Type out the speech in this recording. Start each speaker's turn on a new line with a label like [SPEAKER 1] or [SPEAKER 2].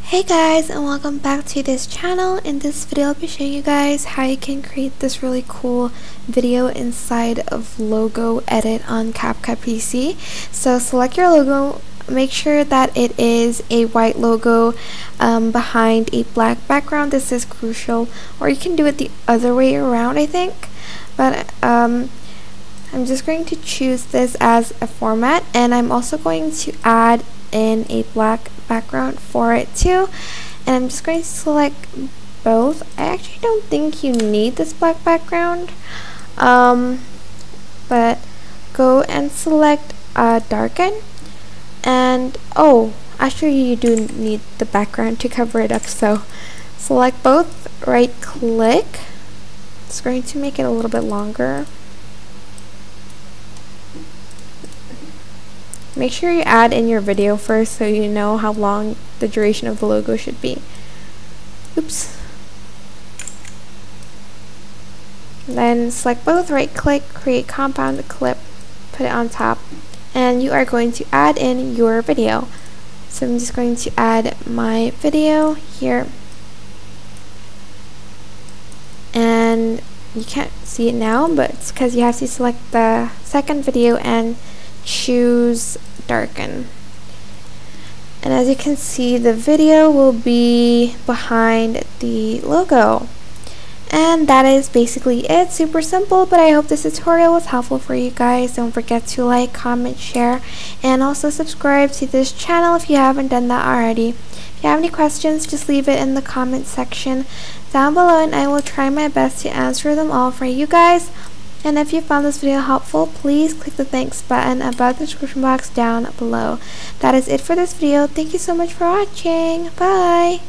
[SPEAKER 1] Hey guys, and welcome back to this channel. In this video I'll be showing you guys how you can create this really cool video inside of logo edit on CapCut PC. So select your logo, make sure that it is a white logo behind a black background. This is crucial, or you can do it the other way around, I think, but I'm just going to choose this as a format, and I'm also going to add in a black background for it too, and I'm just going to select both. I actually don't think you need this black background, but go and select darken, and actually you do need the background to cover it up, so select both, right click. It's going to make it a little bit longer. Make sure you add in your video first so you know how long the duration of the logo should be. Oops. Then select both, right click, create compound clip, put it on top, and you are going to add in your video. So I'm just going to add my video here, and you can't see it now, but it's because you have to select the second video and choose darken. And as you can see, the video will be behind the logo. And that is basically it. Super simple, but I hope this tutorial was helpful for you guys. Don't forget to like, comment, share, and also subscribe to this channel if you haven't done that already. If you have any questions, just leave it in the comment section down below, and I will try my best to answer them all for you guys. And if you found this video helpful, please click the thanks button above the description box down below. That is it for this video. Thank you so much for watching. Bye!